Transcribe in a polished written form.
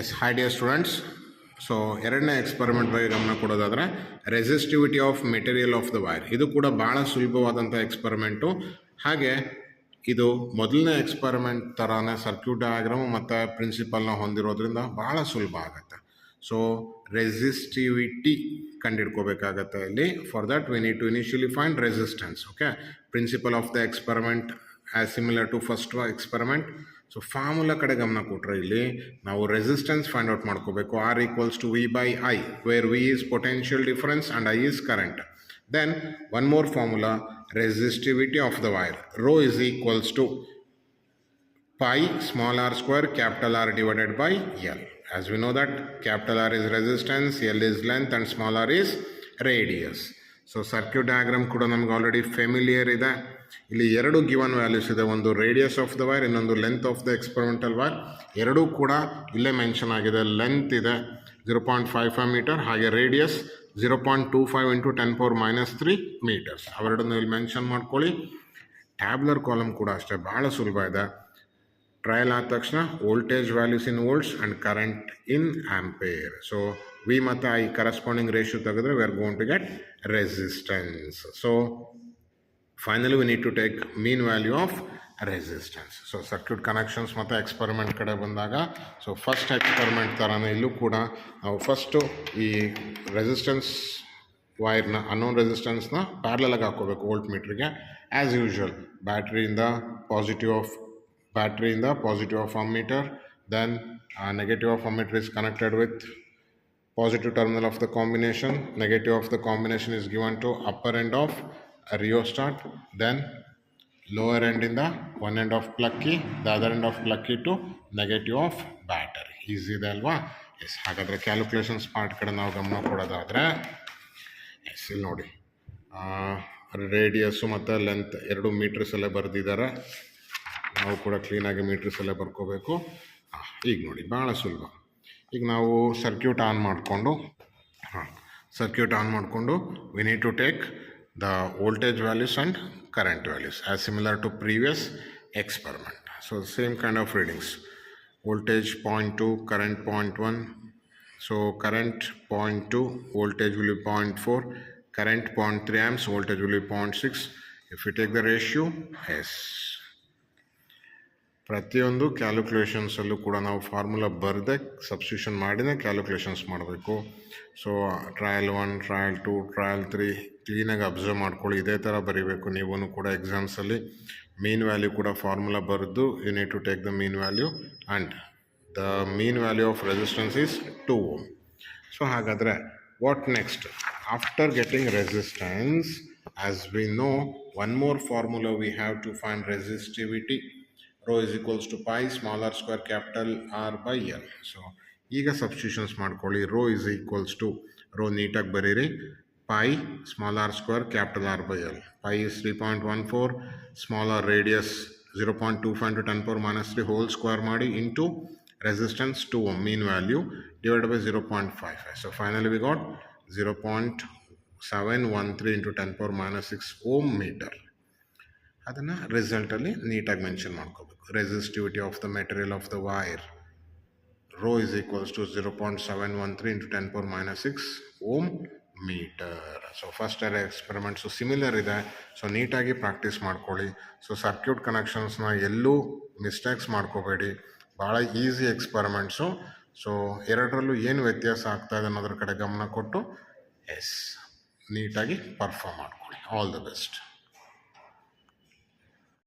S hi dear students. So ಎರಡನೇ experiment ಬಗ್ಗೆ ಗಮನ ಕೊಡೋದಾದರೆ resistivity of material of the wire. ಇದು ಕೂಡ ಭಾಳ ಸುಲಭವಾದಂಥ ಎಕ್ಸ್ಪರಿಮೆಂಟು. ಹಾಗೆ ಇದು ಮೊದಲನೇ ಎಕ್ಸ್ಪರಿಮೆಂಟ್ ಥರನೇ ಸರ್ಕ್ಯೂಟ್ ಡಯಾಗ್ರಾಮು ಮತ್ತು ಪ್ರಿನ್ಸಿಪಲ್ನ ಹೊಂದಿರೋದ್ರಿಂದ ಭಾಳ ಸುಲಭ ಆಗುತ್ತೆ. ಸೊ ರೆಸಿಸ್ಟಿವಿಟಿ ಕಂಡುಹಿಡ್ಕೋಬೇಕಾಗತ್ತೆ ಇಲ್ಲಿ. For that we need to initially find resistance. Okay, principle of the experiment as similar to first experiment. So formula ಕಡೆ ಗಮನ ಕೊಟ್ಟರೆ ಇಲ್ಲಿ ನಾವು ರೆಸಿಸ್ಟೆನ್ಸ್ ಫೈಂಡ್ ಔಟ್ ಮಾಡ್ಕೋಬೇಕು. R equals to V/I, where V is potential difference and I is current. Then one more formula, resistivity of the wire. Rho is equals to pi small r square capital R divided by L. As we know that capital R is resistance, L is length and small r is radius. So circuit diagram ಕೂಡ ನಮಗೆ already familiar ಇದೆ. ಇಲ್ಲಿ ಎರಡು given values ಇದೆ, ಒಂದು radius of the wire, ಇನ್ನೊಂದು length of the experimental wire. ಎರಡೂ ಕೂಡ ಇಲ್ಲೇ ಮೆನ್ಷನ್ ಆಗಿದೆ. ಲೆಂತ್ ಇದೆ 0.55 ಮೀಟರ್, ಹಾಗೆ ರೇಡಿಯಸ್ 0.25 ಇಂಟು 10⁻³ ಮೀಟರ್ಸ್. ಅವೆರಡನ್ನು ಇಲ್ಲಿ ಮೆನ್ಷನ್ ಮಾಡ್ಕೊಳ್ಳಿ. ಟ್ಯಾಬ್ಲರ್ ಕಾಲಮ್ ಕೂಡ ಅಷ್ಟೇ ಭಾಳ ಸುಲಭ ಇದೆ. ಟ್ರಯಲ್ ಆದ ತಕ್ಷಣ voltage values in volts and current in ampere. So V ಮತ್ತು ಐ ಕರೆಸ್ಪಾಂಡಿಂಗ್ ರೇಷಿಯೋ ತೆಗೆದ್ರೆ we are going to get resistance. So finally we need to take mean value of resistance. So circuit connections ಮತ್ತು experiment ಕಡೆ ಬಂದಾಗ, so first experiment ಥರನೇ ಇಲ್ಲೂ ಕೂಡ ನಾವು first ಈ ರೆಸಿಸ್ಟೆನ್ಸ್ ವೈರ್ನ ಅನ್ನೋನ್ ರೆಸಿಸ್ಟೆನ್ಸ್ನ ಪ್ಯಾರಲಲಾಗಿ ಹಾಕ್ಕೋಬೇಕು ವೋಲ್ಟ್ ಮೀಟ್ರಿಗೆ. ಆ್ಯಸ್ ಯೂಶ್ವಲ್ ಬ್ಯಾಟ್ರಿಯಿಂದ positive of ammeter, then negative of ammeter is connected with positive terminal of the combination. Negative of the combination is given to upper end of a rheostat, then lower end in the one end of plug key, the other end of plug key to negative of battery. Easy ಇದೆ ಅಲ್ವಾ? S, ಹಾಗಾದರೆ calculations part ಕಡೆ ನಾವು ಗಮನ ಕೊಡೋದಾದರೆ, S ಇಲ್ಲಿ ನೋಡಿ, radius ಮತ್ತು length ಎರಡು ಮೀಟರ್ಸಲ್ಲೇ ಬರೆದಿದ್ದಾರೆ. ನಾವು ಕೂಡ ಕ್ಲೀನಾಗಿ ಮೀಟರ್ಸಲ್ಲೇ ಬರ್ಕೋಬೇಕು. ಈಗ ನೋಡಿ ಭಾಳ ಸುಲಭ. ಈಗ ನಾವು ಸರ್ಕ್ಯೂಟ್ ಆನ್ ಮಾಡಿಕೊಂಡು we need to take the voltage values and current values as similar to previous experiment. So same kind of readings. Voltage 0.2, current 0.1. So current 0.2, voltage will be 0.4, current 0.3 amps, voltage will be 0.6. If you take the ratio, yes. ಪ್ರತಿಯೊಂದು ಕ್ಯಾಲ್ಕುಲೇಷನ್ಸಲ್ಲೂ ಕೂಡ ನಾವು formula ಬರೆದೇ substitution ಮಾಡಿನೇ calculations ಮಾಡಬೇಕು. So trial 1, trial 2, trial 3 ಕ್ಲೀನಾಗಿ observe ಮಾಡ್ಕೊಳ್ಳಿ. ಇದೇ ಥರ ಬರೀಬೇಕು ನೀವೂ ಕೂಡ ಎಕ್ಸಾಮ್ಸಲ್ಲಿ. ಮೀನ್ ವ್ಯಾಲ್ಯೂ ಕೂಡ ಫಾರ್ಮುಲಾ ಬರೆದು you need to take the mean value and the mean value of resistance is 2 ohm. So ಹಾಗಾದರೆ what next? After getting resistance, as we know one more formula we have to find resistivity. Rho is equals to pi small r square capital R by L. So ಈಗ substitutions ಮಾಡ್ಕೊಳ್ಳಿ. Rho is equals to, rho ನೀಟಾಗಿ ಬರೀರಿ, pi small r square capital R by L. Pi is 3.14, small r radius 0.25 into 10⁻³ whole square ಮಾಡಿ into resistance 2 ohm mean value divided by 0.55. So finally we got 0.713 into 10⁻6 ohm meter. ಅದನ್ನು ರಿಸಲ್ಟಲ್ಲಿ ನೀಟಾಗಿ mention ಮಾಡ್ಕೋಬೇಕು. Resistivity of the material of the wire, rho is equals to 0.713 into 10⁻6 ohm meter. So first experiments similar ಇದೆ. So ನೀಟಾಗಿ practice ಮಾಡ್ಕೊಳ್ಳಿ. So circuit ಕನೆಕ್ಷನ್ಸ್ನ ಎಲ್ಲೂ mistakes ಮಾಡ್ಕೋಬೇಡಿ. ಭಾಳ ಈಸಿ ಎಕ್ಸ್ಪೆರಿಮೆಂಟ್ಸು. ಸೊ ಎರಡರಲ್ಲೂ ಏನು ವ್ಯತ್ಯಾಸ ಆಗ್ತಾಯಿದೆ ಅನ್ನೋದ್ರ ಕಡೆ ಗಮನ ಕೊಟ್ಟು ನೀಟಾಗಿ ಪರ್ಫಾರ್ಮ್ ಮಾಡ್ಕೊಳ್ಳಿ. All the best.